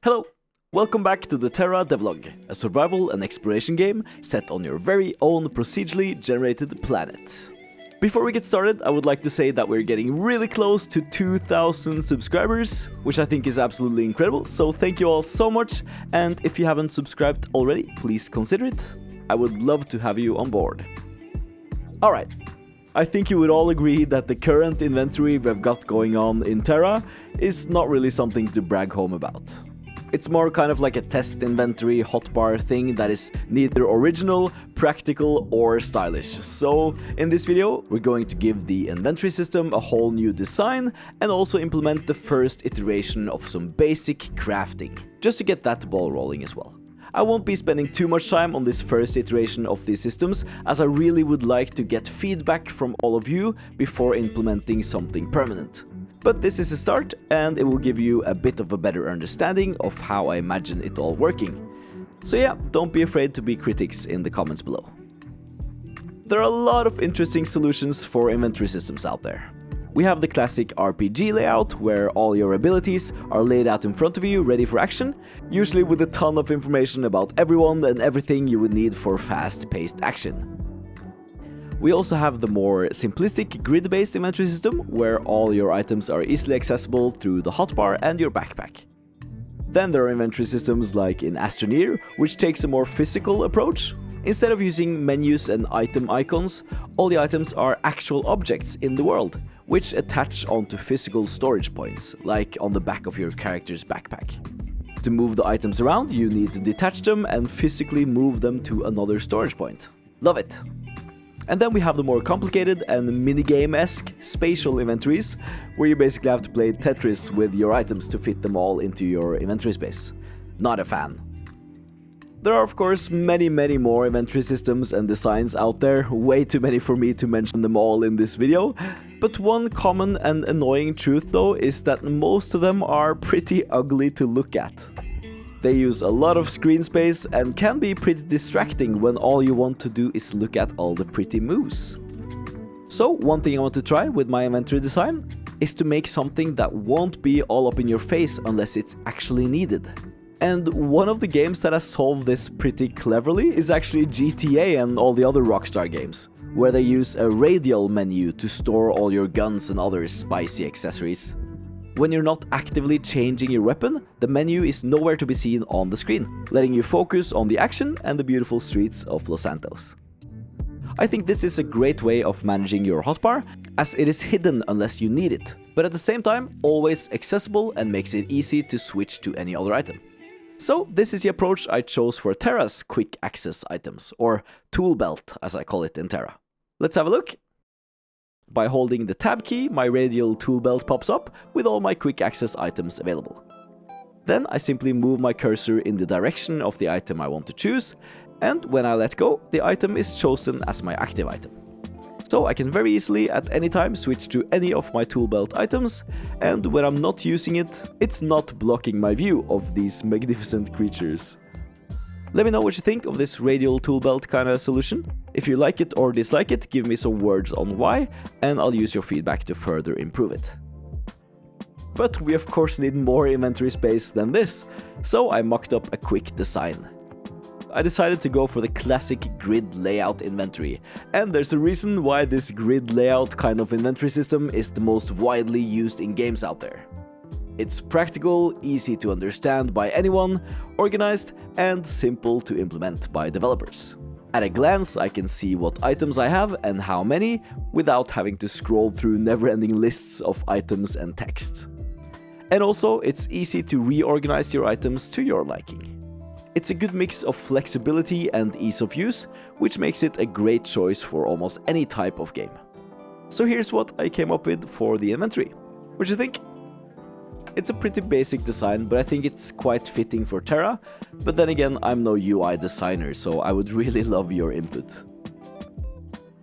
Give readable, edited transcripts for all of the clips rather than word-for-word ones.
Hello! Welcome back to the Terra devlog, a survival and exploration game set on your very own procedurally generated planet. Before we get started, I would like to say that we're getting really close to 2,000 subscribers, which I think is absolutely incredible, so thank you all so much, and if you haven't subscribed already, please consider it. I would love to have you on board. Alright, I think you would all agree that the current inventory we've got going on in Terra is not really something to brag home about. It's more kind of like a test inventory hotbar thing that is neither original, practical, or stylish. So in this video, we're going to give the inventory system a whole new design and also implement the first iteration of some basic crafting, just to get that ball rolling as well. I won't be spending too much time on this first iteration of these systems, as I really would like to get feedback from all of you before implementing something permanent. But this is a start, and it will give you a bit of a better understanding of how I imagine it all working. So yeah, don't be afraid to be critics in the comments below. There are a lot of interesting solutions for inventory systems out there. We have the classic RPG layout, where all your abilities are laid out in front of you, ready for action, usually with a ton of information about everyone and everything you would need for fast-paced action. We also have the more simplistic grid-based inventory system, where all your items are easily accessible through the hotbar and your backpack. Then there are inventory systems like in Astroneer, which takes a more physical approach. Instead of using menus and item icons, all the items are actual objects in the world, which attach onto physical storage points, like on the back of your character's backpack. To move the items around, you need to detach them and physically move them to another storage point. Love it! And then we have the more complicated and minigame-esque spatial inventories, where you basically have to play Tetris with your items to fit them all into your inventory space. Not a fan. There are of course many more inventory systems and designs out there, way too many for me to mention them all in this video. But one common and annoying truth though is that most of them are pretty ugly to look at. They use a lot of screen space and can be pretty distracting when all you want to do is look at all the pretty moves. So one thing I want to try with my inventory design is to make something that won't be all up in your face unless it's actually needed. And one of the games that has solved this pretty cleverly is actually GTA and all the other Rockstar games, where they use a Radial Menu to store all your guns and other spicy accessories. When you're not actively changing your weapon, the menu is nowhere to be seen on the screen, letting you focus on the action and the beautiful streets of Los Santos. I think this is a great way of managing your hotbar, as it is hidden unless you need it, but at the same time always accessible and makes it easy to switch to any other item. So this is the approach I chose for Terra's quick access items, or Toolbelt as I call it in Terra. Let's have a look. By holding the tab key, my radial toolbelt pops up with all my quick access items available. Then I simply move my cursor in the direction of the item I want to choose, and when I let go, the item is chosen as my active item. So I can very easily at any time switch to any of my toolbelt items, and when I'm not using it, it's not blocking my view of these magnificent creatures. Let me know what you think of this radial toolbelt kind of solution. If you like it or dislike it, give me some words on why, and I'll use your feedback to further improve it. But we of course need more inventory space than this, so I mocked up a quick design. I decided to go for the classic grid layout inventory, and there's a reason why this grid layout kind of inventory system is the most widely used in games out there. It's practical, easy to understand by anyone, organized, and simple to implement by developers. At a glance, I can see what items I have and how many, without having to scroll through never-ending lists of items and text. And also, it's easy to reorganize your items to your liking. It's a good mix of flexibility and ease of use, which makes it a great choice for almost any type of game. So here's what I came up with for the inventory. What do you think? It's a pretty basic design, but I think it's quite fitting for Terra, but then again, I'm no UI designer, so I would really love your input.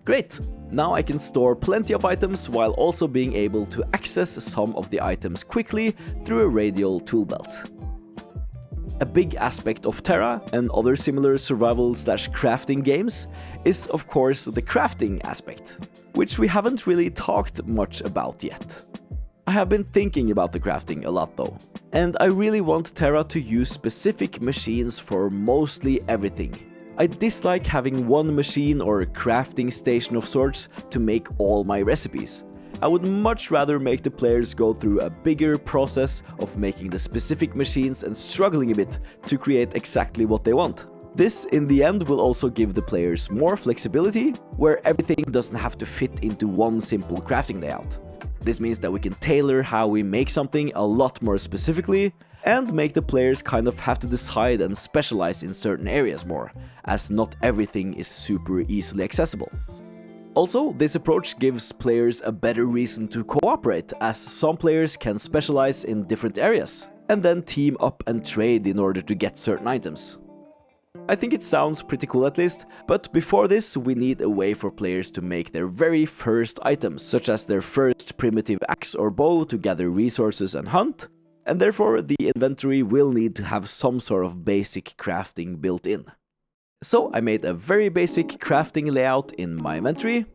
Great! Now I can store plenty of items while also being able to access some of the items quickly through a radial toolbelt. A big aspect of Terra and other similar survival/crafting games is of course the crafting aspect, which we haven't really talked much about yet. I have been thinking about the crafting a lot though, and I really want Terra to use specific machines for mostly everything. I dislike having one machine or a crafting station of sorts to make all my recipes. I would much rather make the players go through a bigger process of making the specific machines and struggling a bit to create exactly what they want. This, in the end, will also give the players more flexibility, where everything doesn't have to fit into one simple crafting layout. This means that we can tailor how we make something a lot more specifically, and make the players kind of have to decide and specialize in certain areas more, as not everything is super easily accessible. Also, this approach gives players a better reason to cooperate, as some players can specialize in different areas, and then team up and trade in order to get certain items. I think it sounds pretty cool at least, but before this we need a way for players to make their very first items, such as their first primitive axe or bow to gather resources and hunt, and therefore the inventory will need to have some sort of basic crafting built in. So I made a very basic crafting layout in my inventory.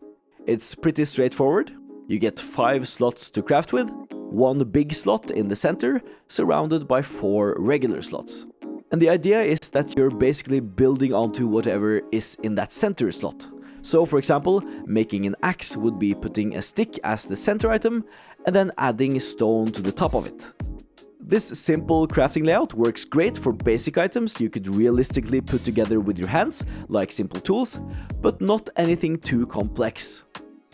It's pretty straightforward. You get 5 slots to craft with, 1 big slot in the center, surrounded by 4 regular slots. And the idea is that you're basically building onto whatever is in that center slot. So for example, making an axe would be putting a stick as the center item and then adding stone to the top of it. This simple crafting layout works great for basic items you could realistically put together with your hands, like simple tools, but not anything too complex.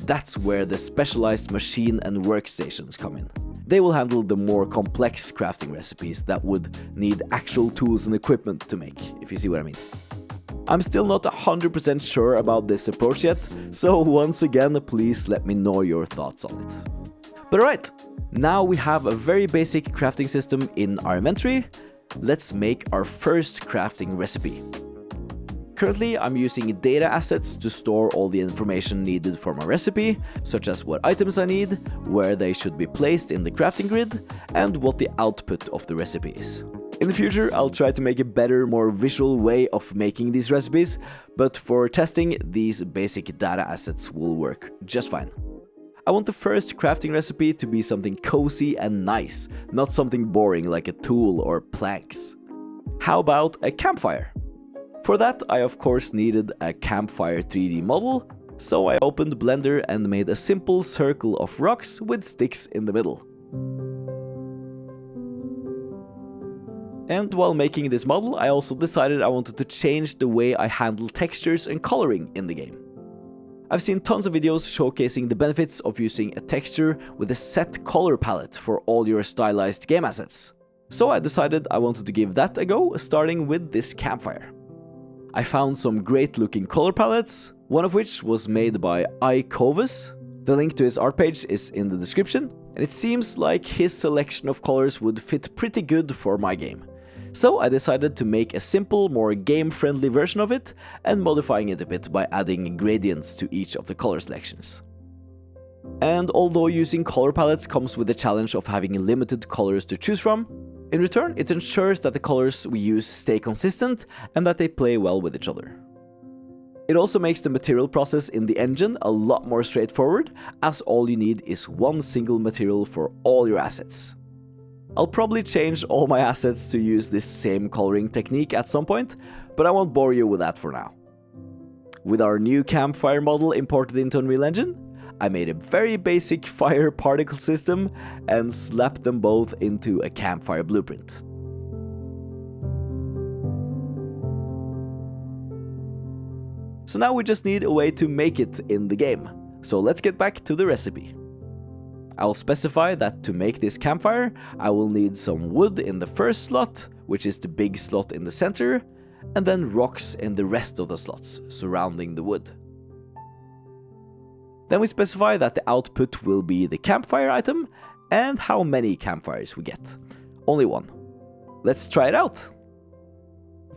That's where the specialized machine and workstations come in. They will handle the more complex crafting recipes that would need actual tools and equipment to make, if you see what I mean. I'm still not 100% sure about this approach yet, so once again, please let me know your thoughts on it. But alright, now we have a very basic crafting system in our inventory. Let's make our first crafting recipe. Currently, I'm using data assets to store all the information needed for my recipe, such as what items I need, where they should be placed in the crafting grid, and what the output of the recipe is. In the future, I'll try to make a better, more visual way of making these recipes, but for testing, these basic data assets will work just fine. I want the first crafting recipe to be something cozy and nice, not something boring like a tool or planks. How about a campfire? For that, I of course needed a campfire 3D model, so I opened Blender and made a simple circle of rocks with sticks in the middle. And while making this model, I also decided I wanted to change the way I handle textures and coloring in the game. I've seen tons of videos showcasing the benefits of using a texture with a set color palette for all your stylized game assets. So I decided I wanted to give that a go, starting with this campfire. I found some great looking color palettes, one of which was made by iKovus. The link to his art page is in the description, and it seems like his selection of colors would fit pretty good for my game. So I decided to make a simple, more game-friendly version of it, and modifying it a bit by adding gradients to each of the color selections. And although using color palettes comes with the challenge of having limited colors to choose from, in return it ensures that the colors we use stay consistent and that they play well with each other. It also makes the material process in the engine a lot more straightforward, as all you need is one single material for all your assets. I'll probably change all my assets to use this same coloring technique at some point, but I won't bore you with that for now. With our new campfire model imported into Unreal Engine, I made a very basic fire particle system and slapped them both into a campfire blueprint. So now we just need a way to make it in the game. So let's get back to the recipe. I will specify that to make this campfire, I will need some wood in the first slot, which is the big slot in the center, and then rocks in the rest of the slots surrounding the wood. Then we specify that the output will be the campfire item and how many campfires we get. Only one. Let's try it out!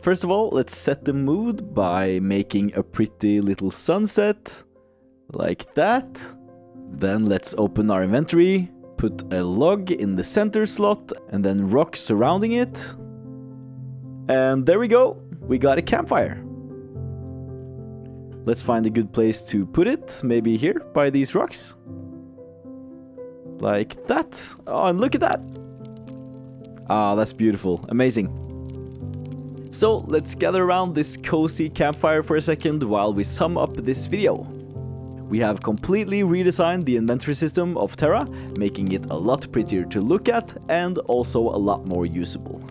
First of all, let's set the mood by making a pretty little sunset, like that. Then let's open our inventory, put a log in the center slot, and then rocks surrounding it. And there we go! We got a campfire! Let's find a good place to put it, maybe here, by these rocks. Like that. Oh, and look at that. Ah, that's beautiful. Amazing. So let's gather around this cozy campfire for a second while we sum up this video. We have completely redesigned the inventory system of Terra, making it a lot prettier to look at and also a lot more usable.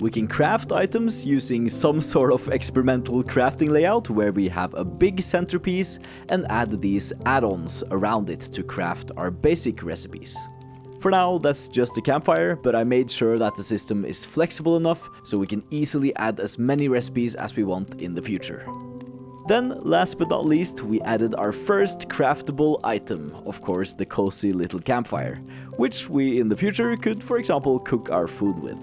We can craft items using some sort of experimental crafting layout where we have a big centerpiece and add these add-ons around it to craft our basic recipes. For now, that's just a campfire, but I made sure that the system is flexible enough so we can easily add as many recipes as we want in the future. Then, last but not least, we added our first craftable item, of course the cozy little campfire, which we in the future could, for example, cook our food with.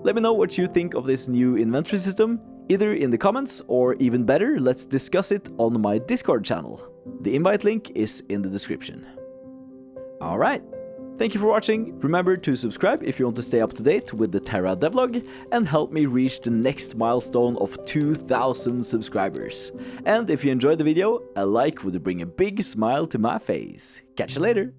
Let me know what you think of this new inventory system, either in the comments or even better, let's discuss it on my Discord channel. The invite link is in the description. Alright, thank you for watching. Remember to subscribe if you want to stay up to date with the Terra devlog and help me reach the next milestone of 2,000 subscribers. And if you enjoyed the video, a like would bring a big smile to my face. Catch you later!